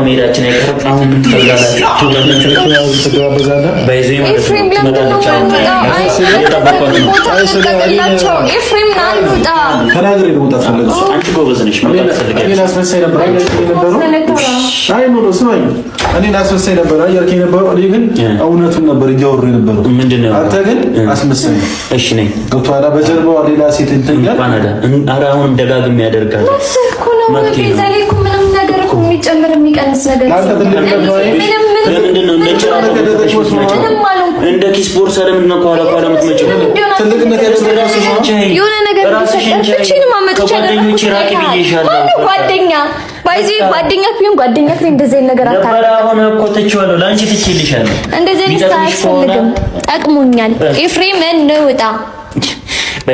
ሜዳችን አይቀርም። አሁን ምን ትፈልጋላችሁ? ኤፍሬም ናልውጣ ተናገር ነው ታፈልጋለሽ። አንቺ ጎበዝ ነሽ። ማለት ፈልጋለሽ። እኔ አስመሳይ ነበር አይነበረው። አይ ኖ ስማኝ፣ እኔ አስመሳይ ነበር አያልከኝ ነበር። እኔ ግን እውነቱን ነበር እያወሩ የነበረው። ምንድነው? አንተ ግን አስመሳይ። እሺ ነኝ ገብቶሃል? በጀርባው ሌላ ሴት እንተኛል። ኧረ አሁን ደጋግሜ ያደርጋል። ምንም ነገር እኮ የሚጨምር የሚቀንስ ነገር እንደ ኪስ ቦርሳ ለምን ነው ቋላ የምትመጪው? ትልቅነት ያደረጋሽ የሆነ ነገር ተሰጠችኝ ማመጥ ጓደኞቼ ራቂ ብዬሻለሁ። ጓደኛ ባይዚ ጓደኛ ፊን እንደዚህ ነገር አታውቅም። አሁን እኮ ትቼዋለሁ፣ ላንቺ ትቼልሻለሁ። እንደዚህ ነገር አያስፈልግም። ጠቅሞኛል። ኤፍሬም እንውጣ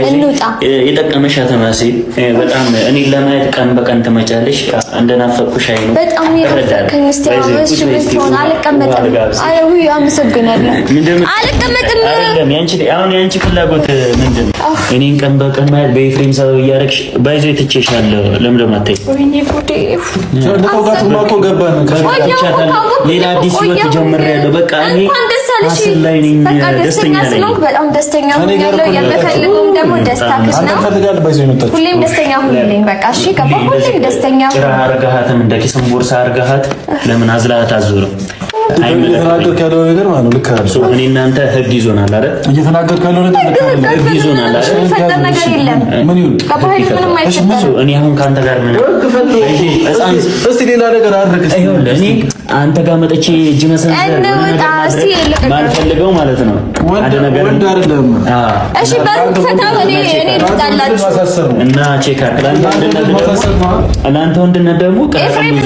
እንውጣ። የጠቀመሽ አተማሲ በጣም እኔ ለማየት ቀን በቀን ትመጫለሽ። እንደናፈቅኩሽ አይ ነው በጣም ይረፈከኝ። እስቲ አሁን አልቀመጥም። አይ አመሰግናለሁ። አልቀመጥም። አይደለም ያንቺ ፍላጎት ምንድነው? እኔን ቀን በቀን ማየት በኤፍሬም ሰበብ እያደረግሽ ባይዞ ትቼሻለሁ። ለምን አትይ? ወይኔ ጉዴ! ለተውጋት ማቆ ገባን። ሌላ አዲስ ህይወት ጀምሬያለሁ። በቃ እኔ አስላይ ነኝ። ደስተኛ ነኝ። በጣም ደስተኛ ነኝ። የምፈልገው ደግሞ ደስታክስ ነው። ሁሌም ደስተኛ ሁሌም በቃ እሺ። ሁሌም ደስተኛ ጭራ አርጋሃትም እንደ ኪስም ቦርሳ አርጋሃት ለምን አዝላት አዙርም? እየተናገርክ ያለው ነገር ማለት ነው። ልክ አይደል? እኔ እናንተ ህግ ይዞናል አይደል? እየተናገርክ ያለው ነገር ልክ አይደል? ህግ ይዞናል አይደል? ፈጠር ነገር የለም። ምን ይሁን ምንም አይፈጠርም። እኔ አሁን ካንተ ጋር ምን እስቲ ሌላ ነገር አድርግ። እኔ አንተ ጋር መጥቼ እጅ መሰንዘር ማልፈልገው ማለት ነው። አንድ ነገር ወንድ አይደለም። እሺ በፈታው እኔ ልጣላችሁ እና ቼክ አድርግ። ለአንተ ወንድነት ደግሞ